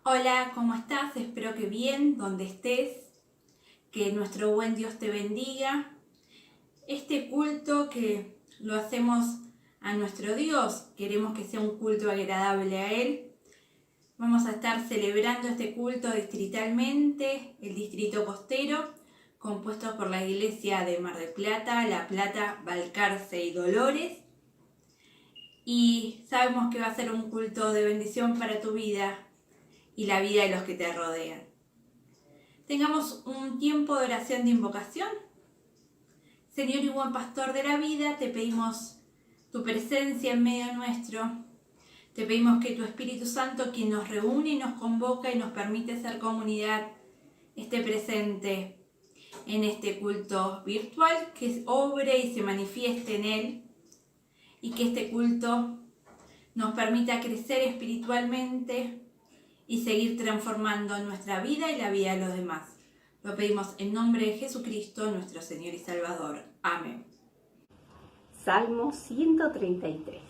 Hola, ¿cómo estás? Espero que bien, donde estés, que nuestro buen Dios te bendiga. Este culto que lo hacemos a nuestro Dios, queremos que sea un culto agradable a Él. Vamos a estar celebrando este culto distritalmente, el Distrito Costero, compuesto por la Iglesia de Mar del Plata, La Plata, Balcarce y Dolores. Y sabemos que va a ser un culto de bendición para tu vida y la vida de los que te rodean. Tengamos un tiempo de oración de invocación. Señor y buen pastor de la vida, te pedimos tu presencia en medio nuestro. Te pedimos que tu Espíritu Santo, quien nos reúne y nos convoca y nos permite ser comunidad, esté presente en este culto virtual, que obre y se manifieste en él, y que este culto nos permita crecer espiritualmente y seguir transformando nuestra vida y la vida de los demás. Lo pedimos en nombre de Jesucristo, nuestro Señor y Salvador. Amén. Salmo 133.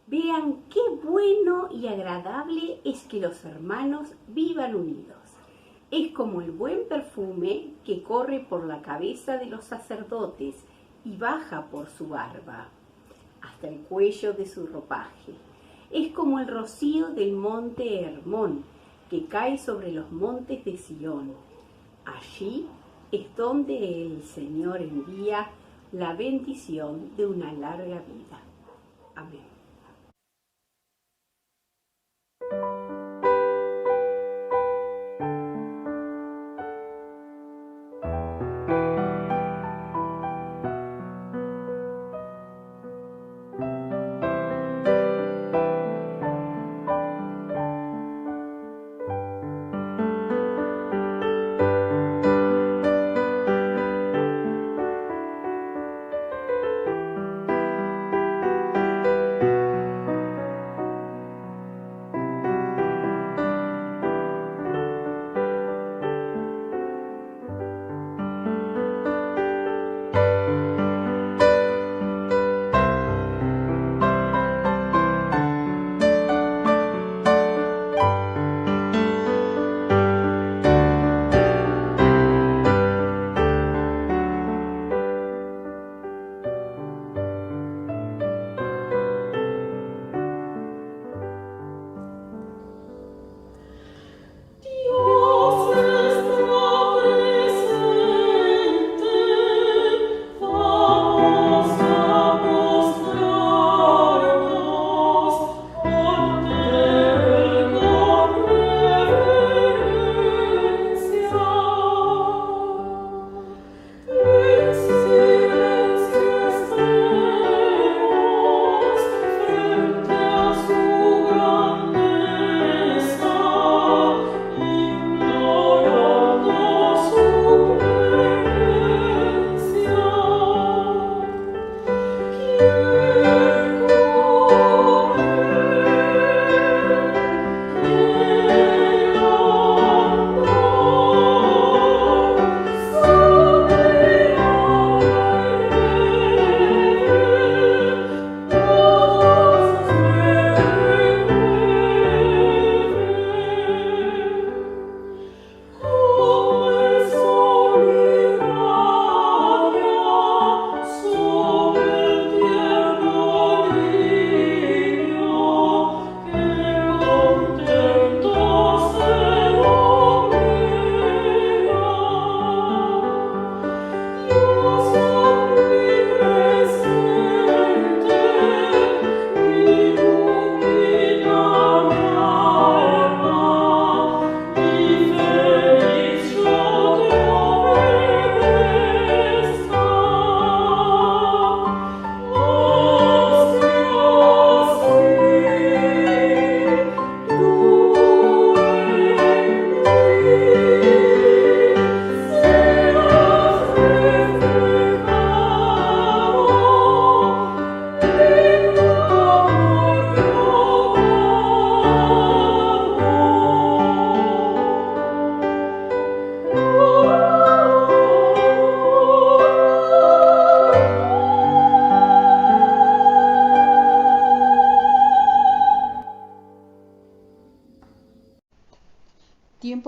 Vean qué bueno y agradable es que los hermanos vivan unidos. Es como el buen perfume que corre por la cabeza de los sacerdotes y baja por su barba, hasta el cuello de su ropaje. Es como el rocío del monte Hermón, que cae sobre los montes de Sión. Allí es donde el Señor envía la bendición de una larga vida. Amén.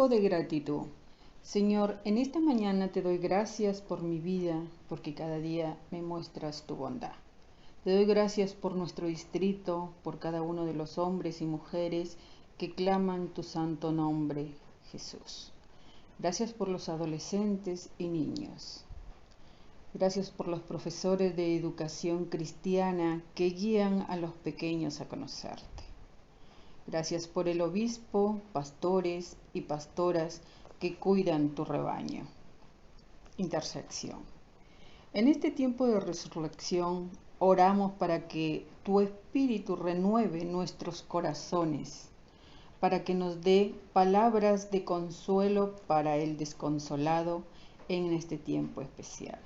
Tiempo de gratitud. Señor, en esta mañana te doy gracias por mi vida, porque cada día me muestras tu bondad. Te doy gracias por nuestro distrito, por cada uno de los hombres y mujeres que claman tu santo nombre, Jesús. Gracias por los adolescentes y niños. Gracias por los profesores de educación cristiana que guían a los pequeños a conocerte. Gracias por el obispo, pastores y pastoras que cuidan tu rebaño. Intersección. En este tiempo de resurrección, oramos para que tu Espíritu renueve nuestros corazones, para que nos dé palabras de consuelo para el desconsolado en este tiempo especial.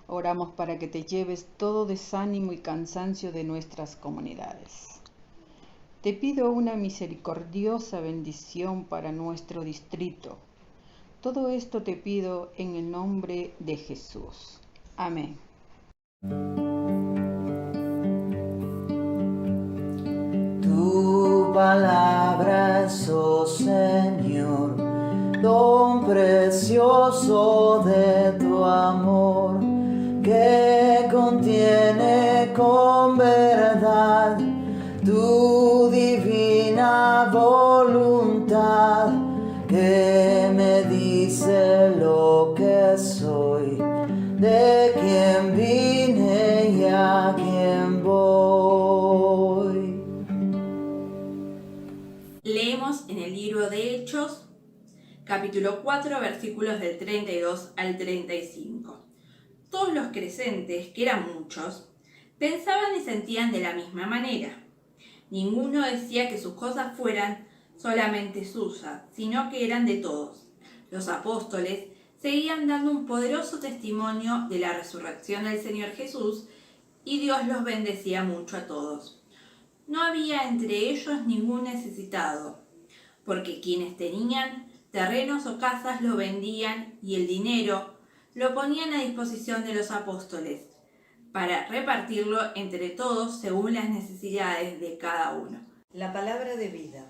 Oramos para que te lleves todo desánimo y cansancio de nuestras comunidades. Te pido una misericordiosa bendición para nuestro distrito. Todo esto te pido en el nombre de Jesús. Amén. Tu palabra es, oh Señor, don precioso de tu amor, que contiene con verdad tu divina voluntad, que me dice lo que soy, de quién vine y a quién voy. Leemos en el libro de Hechos, capítulo 4, versículos del 32 al 35. Todos los creyentes, que eran muchos, pensaban y sentían de la misma manera. Ninguno decía que sus cosas fueran solamente suyas, sino que eran de todos. Los apóstoles seguían dando un poderoso testimonio de la resurrección del Señor Jesús, y Dios los bendecía mucho a todos. No había entre ellos ningún necesitado, porque quienes tenían terrenos o casas lo vendían y el dinero lo ponían a disposición de los apóstoles, para repartirlo entre todos según las necesidades de cada uno. La palabra de vida.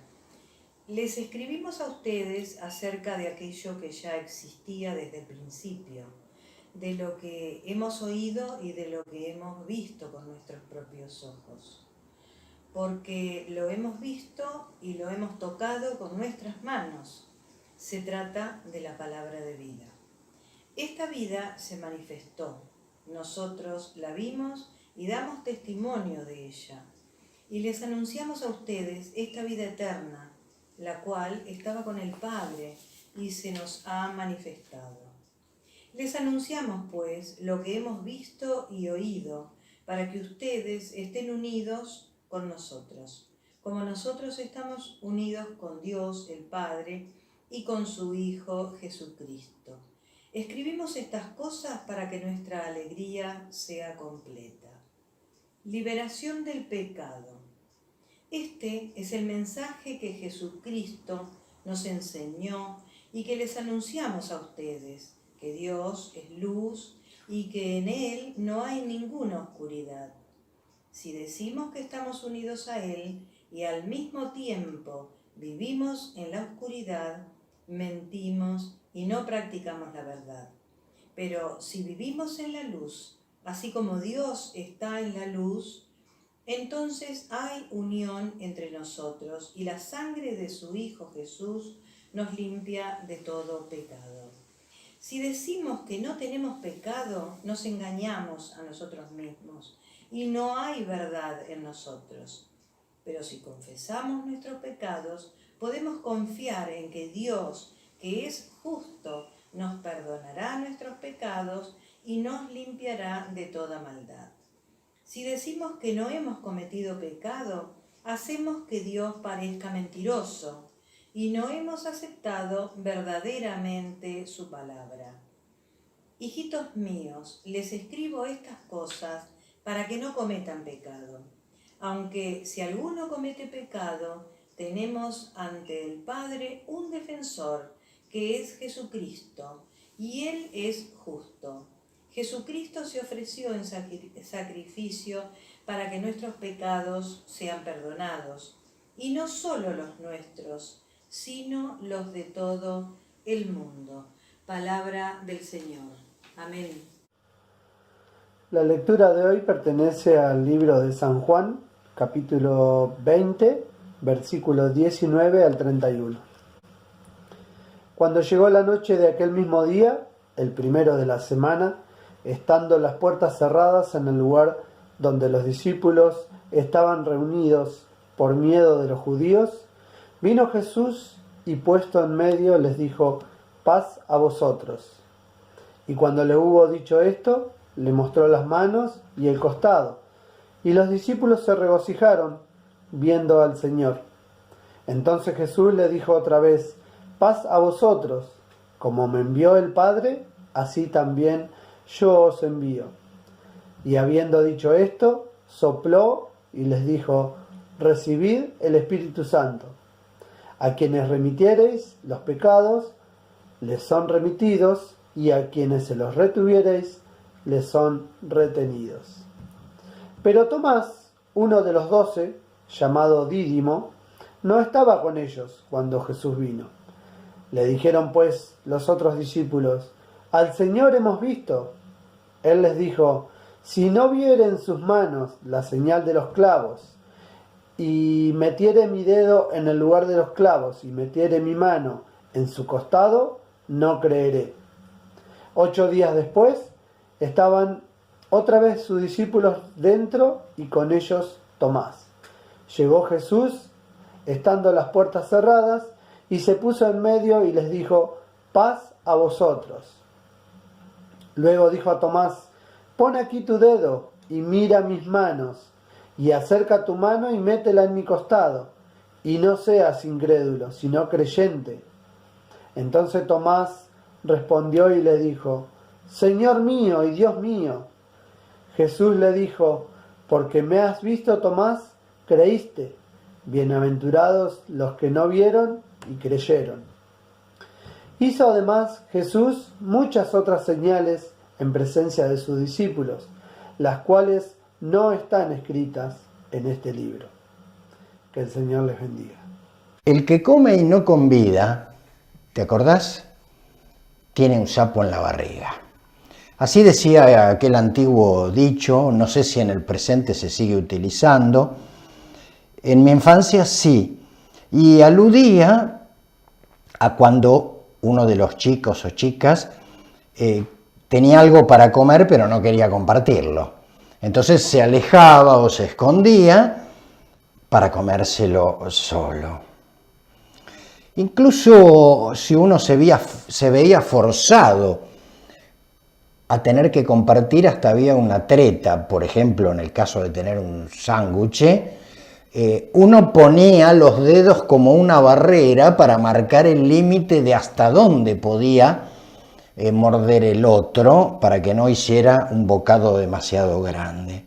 Les escribimos a ustedes acerca de aquello que ya existía desde el principio, de lo que hemos oído y de lo que hemos visto con nuestros propios ojos. Porque lo hemos visto y lo hemos tocado con nuestras manos. Se trata de la palabra de vida. Esta vida se manifestó. Nosotros la vimos y damos testimonio de ella. Y les anunciamos a ustedes esta vida eterna, la cual estaba con el Padre y se nos ha manifestado. Les anunciamos, pues, lo que hemos visto y oído, para que ustedes estén unidos con nosotros, como nosotros estamos unidos con Dios el Padre y con su Hijo Jesucristo. Escribimos estas cosas para que nuestra alegría sea completa. Liberación del pecado. Este es el mensaje que Jesucristo nos enseñó y que les anunciamos a ustedes, que Dios es luz y que en Él no hay ninguna oscuridad. Si decimos que estamos unidos a Él y al mismo tiempo vivimos en la oscuridad, mentimos y no practicamos la verdad. Pero si vivimos en la luz, así como Dios está en la luz, entonces hay unión entre nosotros y la sangre de su Hijo Jesús nos limpia de todo pecado. Si decimos que no tenemos pecado, nos engañamos a nosotros mismos y no hay verdad en nosotros. Pero si confesamos nuestros pecados, podemos confiar en que Dios, que es justo, nos perdonará nuestros pecados y nos limpiará de toda maldad. Si decimos que no hemos cometido pecado, hacemos que Dios parezca mentiroso y no hemos aceptado verdaderamente su palabra. Hijitos míos, les escribo estas cosas para que no cometan pecado. Aunque si alguno comete pecado, tenemos ante el Padre un defensor, que es Jesucristo, y Él es justo. Jesucristo se ofreció en sacrificio para que nuestros pecados sean perdonados, y no solo los nuestros, sino los de todo el mundo. Palabra del Señor. Amén. La lectura de hoy pertenece al libro de San Juan, capítulo 20, versículos 19 al 31. Cuando llegó la noche de aquel mismo día, el primero de la semana, estando las puertas cerradas en el lugar donde los discípulos estaban reunidos por miedo de los judíos, vino Jesús y puesto en medio les dijo: paz a vosotros. Y cuando le hubo dicho esto, le mostró las manos y el costado, y los discípulos se regocijaron viendo al Señor. Entonces Jesús le dijo otra vez: paz a vosotros, como me envió el Padre, así también yo os envío. Y habiendo dicho esto, sopló y les dijo: recibid el Espíritu Santo. A quienes remitiereis los pecados, les son remitidos, y a quienes se los retuviereis, les son retenidos. Pero Tomás, uno de los 12, llamado Dídimo, no estaba con ellos cuando Jesús vino. Le dijeron pues los otros discípulos: al Señor hemos visto. Él les dijo: si no viere en sus manos la señal de los clavos, y metiere mi dedo en el lugar de los clavos, y metiere mi mano en su costado, no creeré. 8 días después, estaban otra vez sus discípulos dentro y con ellos Tomás. Llegó Jesús, estando las puertas cerradas, y se puso en medio y les dijo: paz a vosotros. Luego dijo a Tomás: pon aquí tu dedo y mira mis manos, y acerca tu mano y métela en mi costado, y no seas incrédulo, sino creyente. Entonces Tomás respondió y le dijo: Señor mío y Dios mío. Jesús le dijo: porque me has visto, Tomás, creíste. Bienaventurados los que no vieron y creyeron. Hizo además Jesús muchas otras señales en presencia de sus discípulos, las cuales no están escritas en este libro. Que el Señor les bendiga. El que come y no convida, ¿te acordás? Tiene un sapo en la barriga. Así decía aquel antiguo dicho, no sé si en el presente se sigue utilizando. En mi infancia sí, y aludía a cuando uno de los chicos o chicas tenía algo para comer pero no quería compartirlo. Entonces se alejaba o se escondía para comérselo solo. Incluso si uno se veía forzado a tener que compartir, hasta había una treta. Por ejemplo, en el caso de tener un sándwich, uno ponía los dedos como una barrera para marcar el límite de hasta dónde podía morder el otro para que no hiciera un bocado demasiado grande.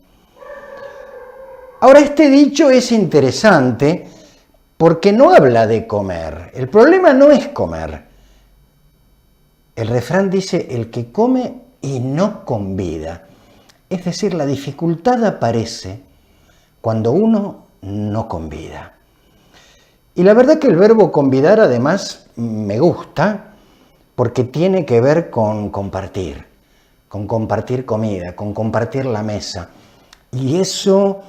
Ahora, este dicho es interesante porque no habla de comer. El problema no es comer. El refrán dice: el que come y no convida. Es decir, la dificultad aparece cuando uno no convida. Y la verdad que el verbo convidar además me gusta porque tiene que ver con compartir comida, con compartir la mesa. Y eso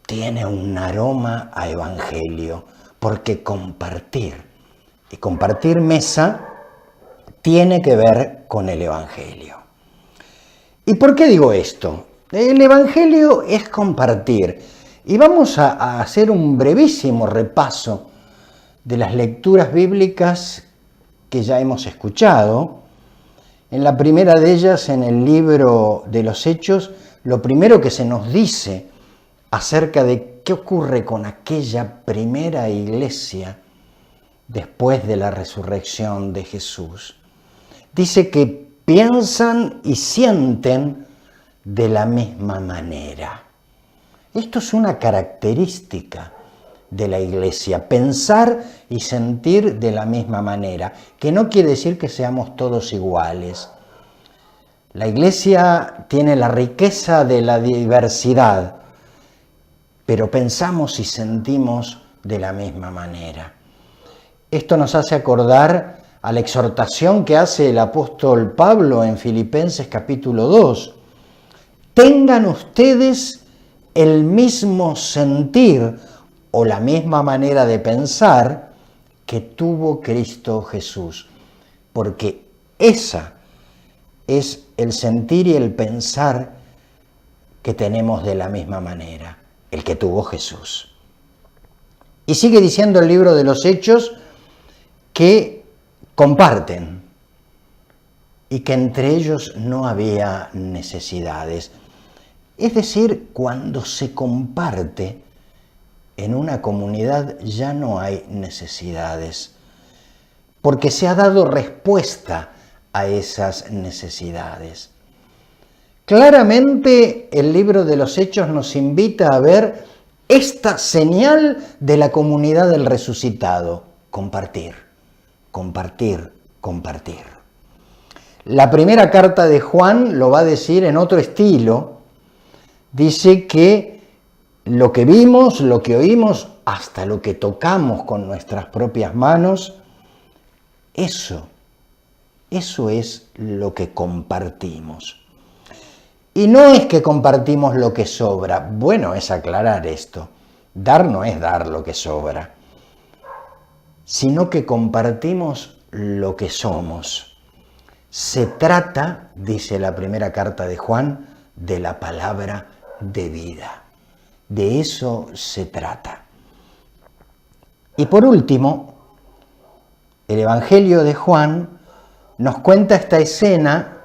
tiene un aroma a evangelio, porque compartir y compartir mesa tiene que ver con el evangelio. ¿Y por qué digo esto? El evangelio es compartir. Y vamos a hacer un brevísimo repaso de las lecturas bíblicas que ya hemos escuchado. En la primera de ellas, en el libro de los Hechos, lo primero que se nos dice acerca de qué ocurre con aquella primera iglesia después de la resurrección de Jesús. Dice que piensan y sienten de la misma manera. Esto es una característica de la iglesia, pensar y sentir de la misma manera, que no quiere decir que seamos todos iguales. La iglesia tiene la riqueza de la diversidad, pero pensamos y sentimos de la misma manera. Esto nos hace acordar a la exhortación que hace el apóstol Pablo en Filipenses capítulo 2. Tengan ustedes el mismo sentir o la misma manera de pensar que tuvo Cristo Jesús, porque esa es el sentir y el pensar que tenemos de la misma manera, el que tuvo Jesús. Y sigue diciendo el libro de los Hechos que comparten y que entre ellos no había necesidades. Es decir, cuando se comparte en una comunidad ya no hay necesidades, porque se ha dado respuesta a esas necesidades. Claramente el libro de los Hechos nos invita a ver esta señal de la comunidad del resucitado: compartir, compartir, compartir. La primera carta de Juan lo va a decir en otro estilo. Dice que lo que vimos, lo que oímos, hasta lo que tocamos con nuestras propias manos, eso es lo que compartimos. Y no es que compartimos lo que sobra. Bueno, es aclarar esto. Dar no es dar lo que sobra, sino que compartimos lo que somos. Se trata, dice la primera carta de Juan, de la palabra de vida. De eso se trata. Y por último, el Evangelio de Juan nos cuenta esta escena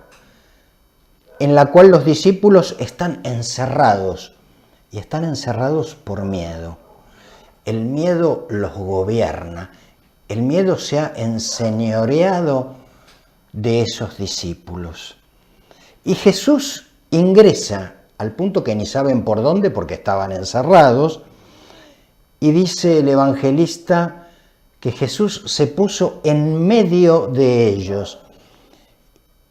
en la cual los discípulos están encerrados, y están encerrados por miedo. El miedo los gobierna, el miedo se ha enseñoreado de esos discípulos. Y Jesús ingresa al punto que ni saben por dónde porque estaban encerrados, y dice el evangelista que Jesús se puso en medio de ellos.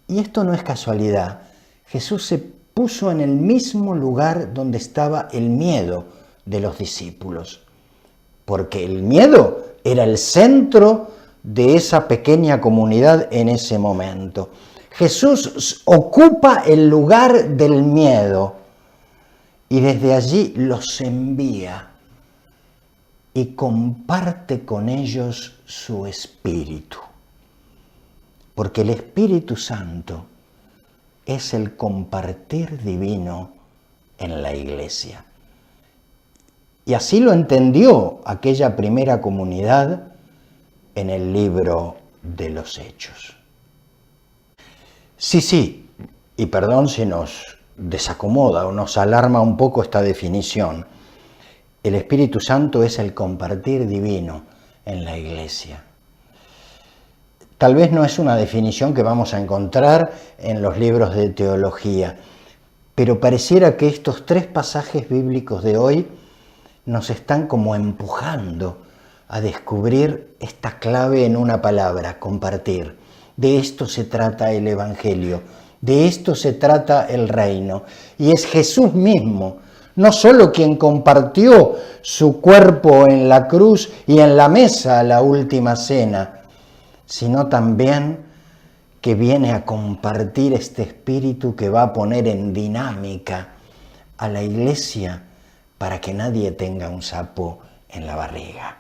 Y esto no es casualidad. Jesús se puso en el mismo lugar donde estaba el miedo de los discípulos, porque el miedo era el centro de esa pequeña comunidad en ese momento. Jesús ocupa el lugar del miedo y desde allí los envía y comparte con ellos su espíritu, porque el Espíritu Santo es el compartir divino en la iglesia. Y así lo entendió aquella primera comunidad en el libro de los Hechos. Sí, y perdón si nos desacomoda o nos alarma un poco esta definición. El Espíritu Santo es el compartir divino en la iglesia. Tal vez no es una definición que vamos a encontrar en los libros de teología, pero pareciera que estos 3 pasajes bíblicos de hoy nos están como empujando a descubrir esta clave en una palabra: compartir. De esto se trata el Evangelio, de esto se trata el reino. Y es Jesús mismo, no solo quien compartió su cuerpo en la cruz y en la mesa a la última cena, sino también que viene a compartir este espíritu que va a poner en dinámica a la iglesia para que nadie tenga un sapo en la barriga.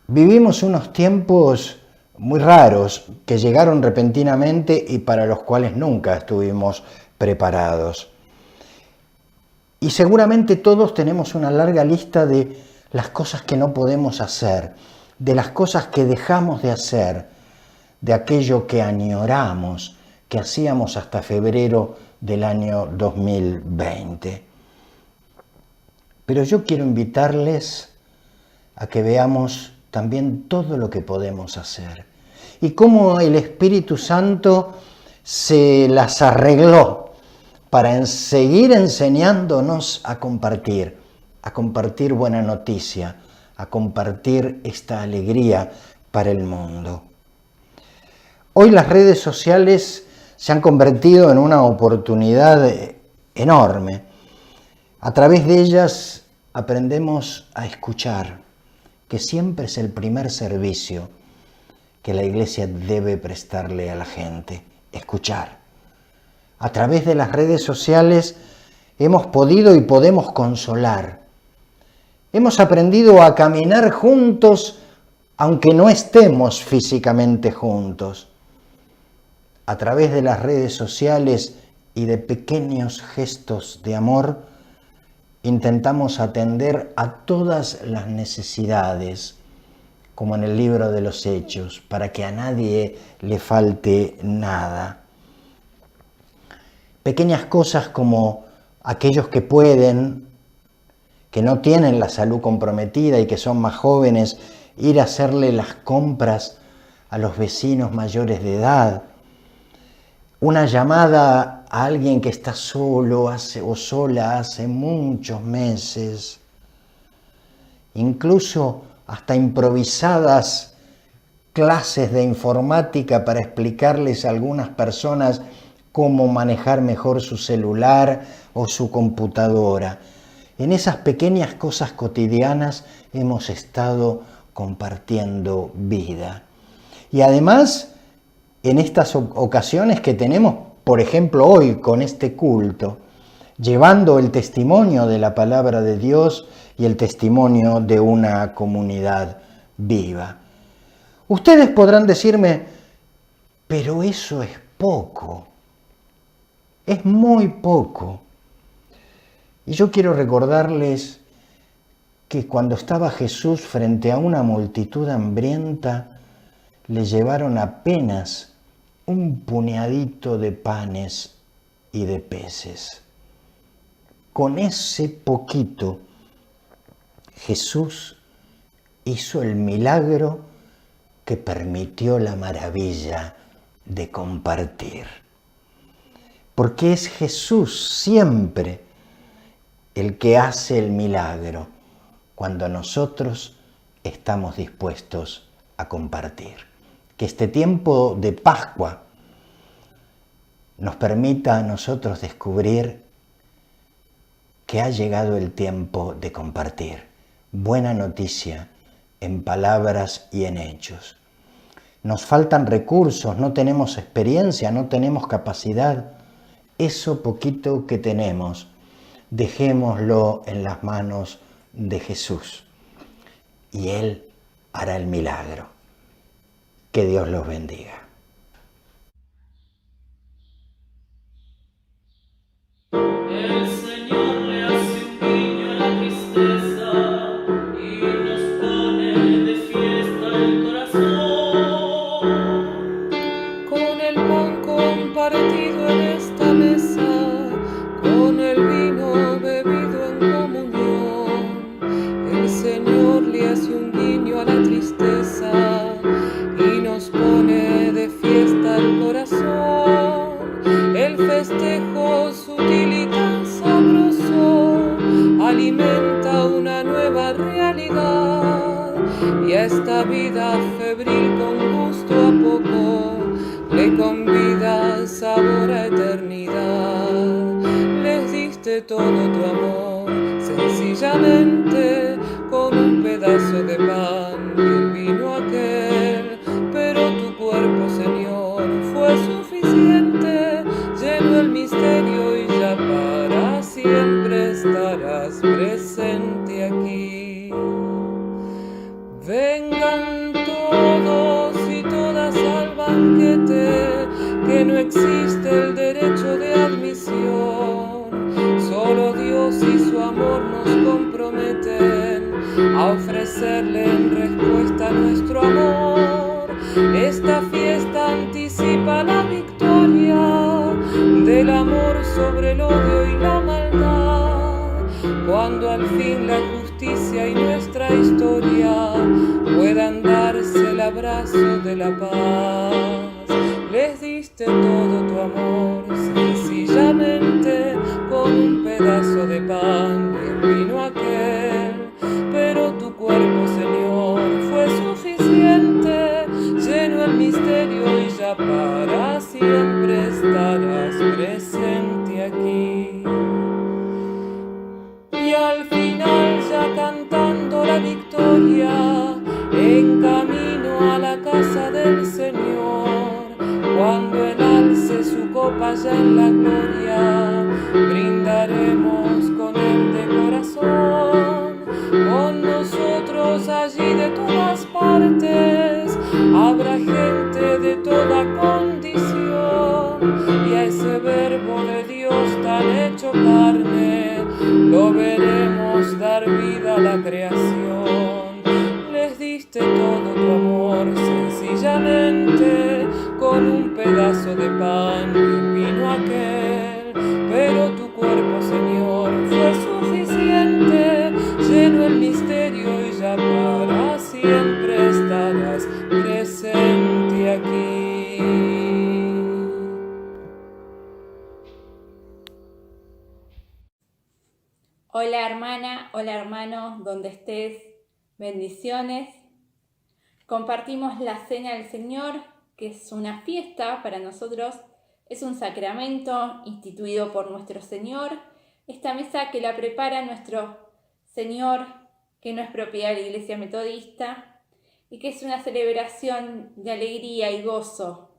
Vivimos unos tiempos muy raros que llegaron repentinamente y para los cuales nunca estuvimos preparados. Y seguramente todos tenemos una larga lista de las cosas que no podemos hacer, de las cosas que dejamos de hacer, de aquello que añoramos, que hacíamos hasta febrero del año 2020. Pero yo quiero invitarles a que veamos también todo lo que podemos hacer y cómo el Espíritu Santo se las arregló para seguir enseñándonos a compartir buena noticia, a compartir esta alegría para el mundo. Hoy las redes sociales se han convertido en una oportunidad enorme. A través de ellas aprendemos a escuchar que siempre es el primer servicio que la Iglesia debe prestarle a la gente: escuchar. A través de las redes sociales hemos podido y podemos consolar. Hemos aprendido a caminar juntos, aunque no estemos físicamente juntos. A través de las redes sociales y de pequeños gestos de amor, intentamos atender a todas las necesidades, como en el libro de los Hechos, para que a nadie le falte nada. Pequeñas cosas como aquellos que pueden, que no tienen la salud comprometida y que son más jóvenes, ir a hacerle las compras a los vecinos mayores de edad. Una llamada a alguien que está solo o sola hace muchos meses. Incluso hasta improvisadas clases de informática para explicarles a algunas personas cómo manejar mejor su celular o su computadora. En esas pequeñas cosas cotidianas hemos estado compartiendo vida. Y además, en estas ocasiones que tenemos, por ejemplo hoy con este culto, llevando el testimonio de la palabra de Dios y el testimonio de una comunidad viva. Ustedes podrán decirme, pero eso es poco, es muy poco. Y yo quiero recordarles que cuando estaba Jesús frente a una multitud hambrienta, le llevaron apenas un puñadito de panes y de peces. Con ese poquito, Jesús hizo el milagro que permitió la maravilla de compartir. Porque es Jesús siempre el que hace el milagro cuando nosotros estamos dispuestos a compartir. Que este tiempo de Pascua nos permita a nosotros descubrir que ha llegado el tiempo de compartir buena noticia en palabras y en hechos. Nos faltan recursos, no tenemos experiencia, no tenemos capacidad. Eso poquito que tenemos, dejémoslo en las manos de Jesús y Él hará el milagro. Que Dios los bendiga. El Señor le hace un guiño a la tristeza y nos pone de fiesta el corazón. Con el pan compartido en esta mesa, con el vino bebido en comunión, el Señor le hace un guiño a la tristeza y nos pone de fiesta el corazón. El festejo sutil y tan sabroso alimenta una nueva realidad, y a esta vida febril con gusto a poco le convida sabor a eternidad. Les diste todo tu amor sencillamente con un pedazo de pan y el vino aquel, pero tu cuerpo, Señor, fue suficiente, llenó el misterio y ya para siempre estarás presente aquí. Vengan todos y todas al banquete, que no existe el derecho de admisión. Solo Dios y su amor nos comprometen a ofrecerle en respuesta nuestro amor. Esta fiesta anticipa la victoria del amor sobre el odio y la maldad, cuando al fin la justicia y nuestra historia puedan darse el abrazo de la paz. Les diste todo tu amor sencillamente con un pedazo de pan y el vino aquel, pero tu cuerpo, Señor, fue suficiente, llenó el misterio y ya para siempre estarás presente aquí. Y al final, ya cantando la victoria, allá en la gloria, brindaremos con él de corazón. Con nosotros allí de todas partes habrá gente de toda condición, y a ese verbo de Dios tan hecho carne lo veremos dar vida a la creación. Les diste todo tu amor sencillamente con un pedazo de pan y un vino aquel, pero tu cuerpo, Señor, fue suficiente, lleno el misterio y ya para siempre estarás presente aquí. Hola hermana, hola hermano, donde estés, bendiciones. Compartimos la Cena del Señor, que es una fiesta para nosotros, es un sacramento instituido por nuestro Señor. Esta mesa que la prepara nuestro Señor, que no es propiedad de la Iglesia Metodista, y que es una celebración de alegría y gozo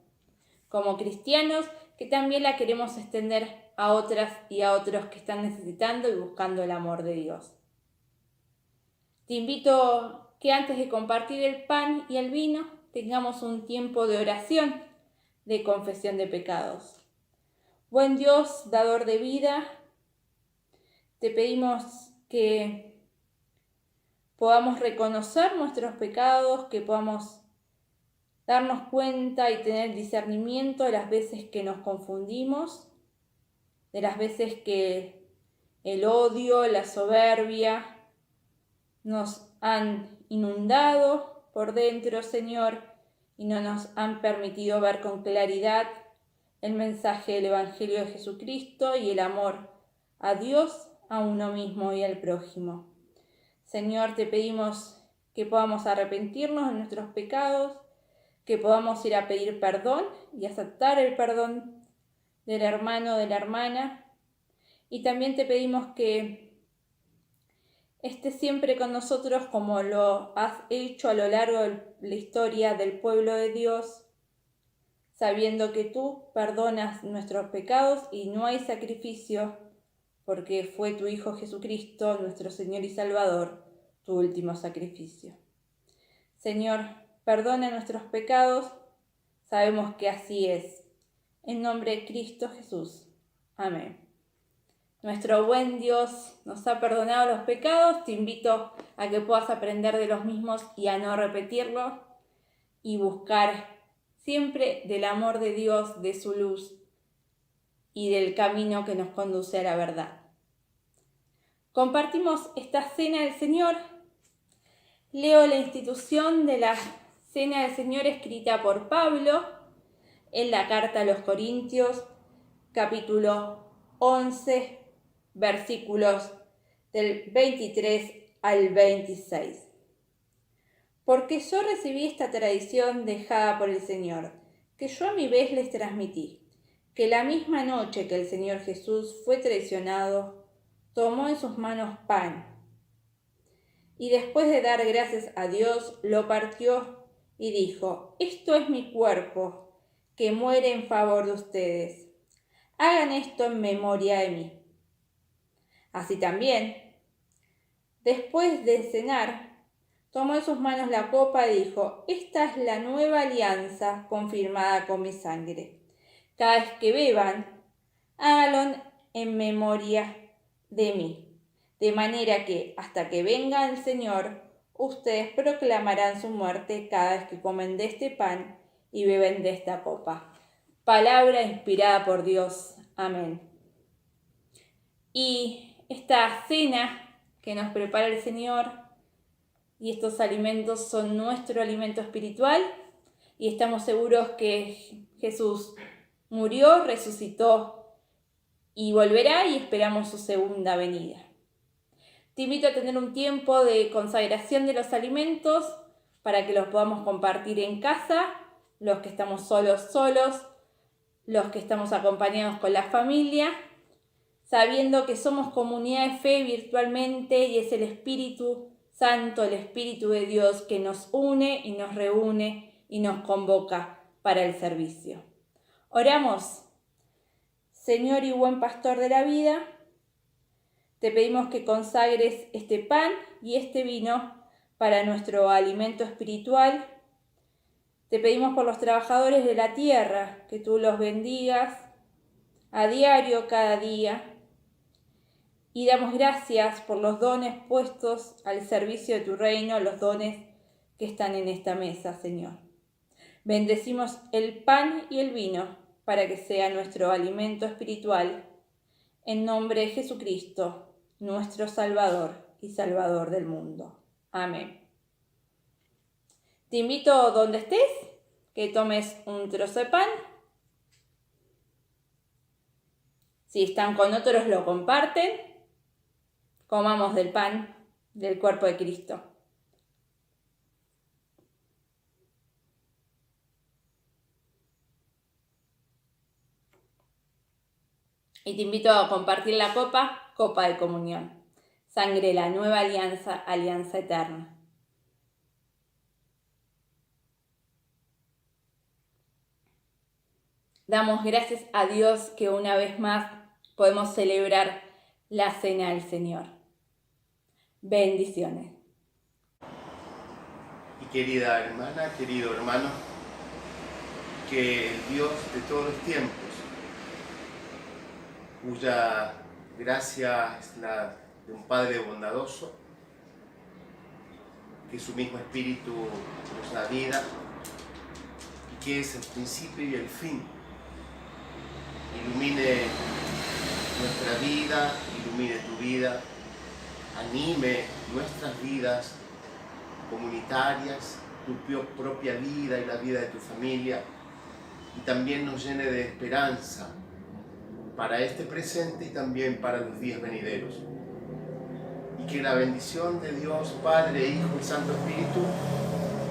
como cristianos, que también la queremos extender a otras y a otros que están necesitando y buscando el amor de Dios. Te invito que antes de compartir el pan y el vino, tengamos un tiempo de oración, de confesión de pecados. Buen Dios, dador de vida, te pedimos que podamos reconocer nuestros pecados, que podamos darnos cuenta y tener discernimiento de las veces que nos confundimos, de las veces que el odio, la soberbia nos han inundado por dentro, Señor, y no nos han permitido ver con claridad el mensaje del Evangelio de Jesucristo y el amor a Dios, a uno mismo y al prójimo. Señor, te pedimos que podamos arrepentirnos de nuestros pecados, que podamos ir a pedir perdón y aceptar el perdón del hermano o de la hermana. Y también te pedimos que estés siempre con nosotros como lo has hecho a lo largo de la historia del pueblo de Dios, sabiendo que tú perdonas nuestros pecados y no hay sacrificio, porque fue tu Hijo Jesucristo, nuestro Señor y Salvador, tu último sacrificio. Señor, perdona nuestros pecados, sabemos que así es. En nombre de Cristo Jesús. Amén. Nuestro buen Dios nos ha perdonado los pecados. Te invito a que puedas aprender de los mismos y a no repetirlo y buscar siempre del amor de Dios, de su luz y del camino que nos conduce a la verdad. Compartimos esta Cena del Señor. Leo la institución de la Cena del Señor escrita por Pablo en la carta a los Corintios, capítulo 11, versículos del 23 al 26. Porque yo recibí esta tradición dejada por el Señor, que yo a mi vez les transmití, que la misma noche que el Señor Jesús fue traicionado, tomó en sus manos pan, y después de dar gracias a Dios, lo partió y dijo: esto es mi cuerpo, que muere en favor de ustedes. Hagan esto en memoria de mí. Así también, después de cenar, tomó en sus manos la copa y dijo: esta es la nueva alianza confirmada con mi sangre. Cada vez que beban, háganlo en memoria de mí. De manera que, hasta que venga el Señor, ustedes proclamarán su muerte cada vez que comen de este pan y beben de esta copa. Palabra inspirada por Dios. Amén. Y esta cena que nos prepara el Señor y estos alimentos son nuestro alimento espiritual, y estamos seguros que Jesús murió, resucitó y volverá, y esperamos su segunda venida. Te invito a tener un tiempo de consagración de los alimentos para que los podamos compartir en casa, los que estamos solos, los que estamos acompañados con la familia, sabiendo que somos comunidad de fe virtualmente y es el Espíritu Santo, el Espíritu de Dios, que nos une y nos reúne y nos convoca para el servicio. Oramos. Señor y buen pastor de la vida, te pedimos que consagres este pan y este vino para nuestro alimento espiritual. Te pedimos por los trabajadores de la tierra, que tú los bendigas a diario, cada día. Y damos gracias por los dones puestos al servicio de tu reino, los dones que están en esta mesa, Señor. Bendecimos el pan y el vino para que sea nuestro alimento espiritual. En nombre de Jesucristo, nuestro Salvador y Salvador del mundo. Amén. Te invito donde estés, que tomes un trozo de pan. Si están con otros, lo comparten. Comamos del pan del cuerpo de Cristo. Y te invito a compartir la copa de comunión. Sangre de la nueva alianza, alianza eterna. Damos gracias a Dios que una vez más podemos celebrar la cena del Señor. Bendiciones. Y querida hermana, querido hermano, que el Dios de todos los tiempos, cuya gracia es la de un Padre bondadoso, que su mismo Espíritu nos da vida y que es el principio y el fin, ilumine nuestra vida, ilumine tu vida, anime nuestras vidas comunitarias, tu propia vida y la vida de tu familia, y también nos llene de esperanza para este presente y también para los días venideros. Y que la bendición de Dios, Padre, Hijo y Santo Espíritu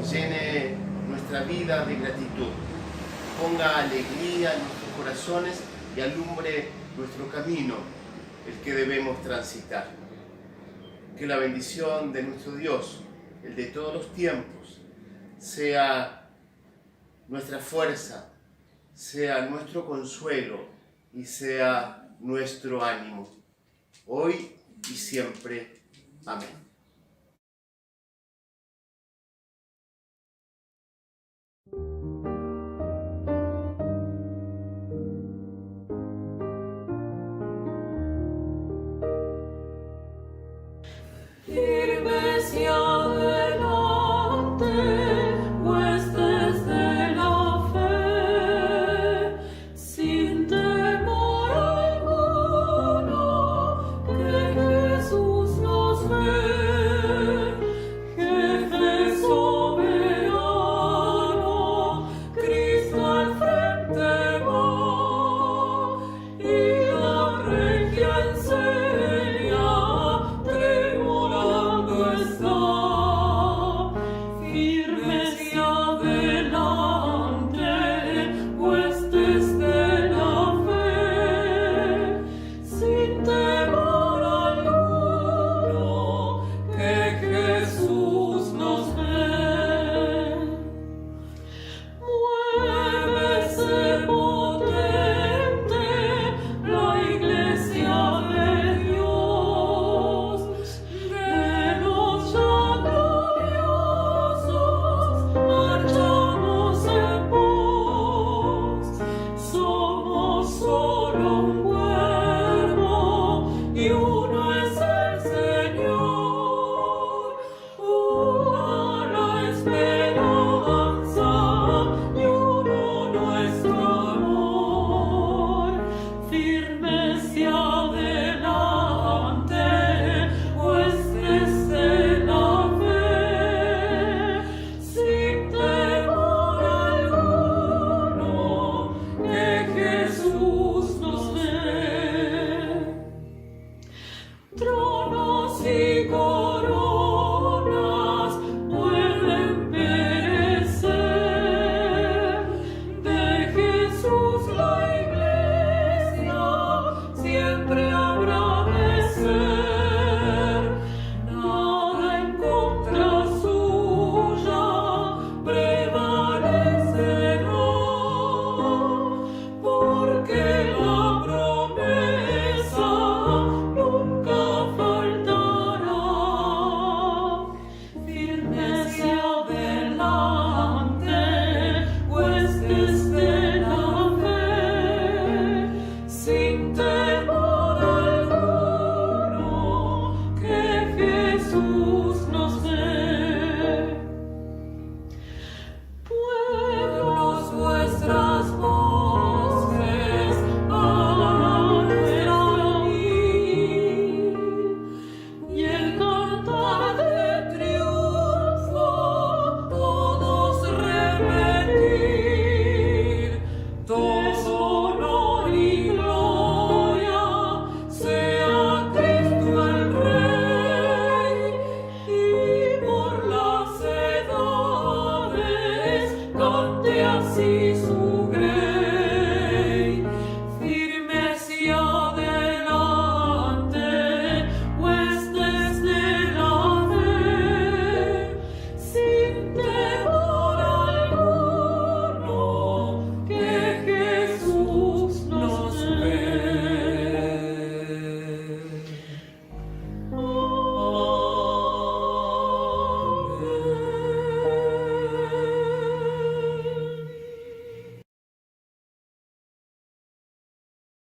llene nuestra vida de gratitud, ponga alegría en nuestros corazones y alumbre nuestro camino, el que debemos transitar. Que la bendición de nuestro Dios, el de todos los tiempos, sea nuestra fuerza, sea nuestro consuelo y sea nuestro ánimo, hoy y siempre. Amén.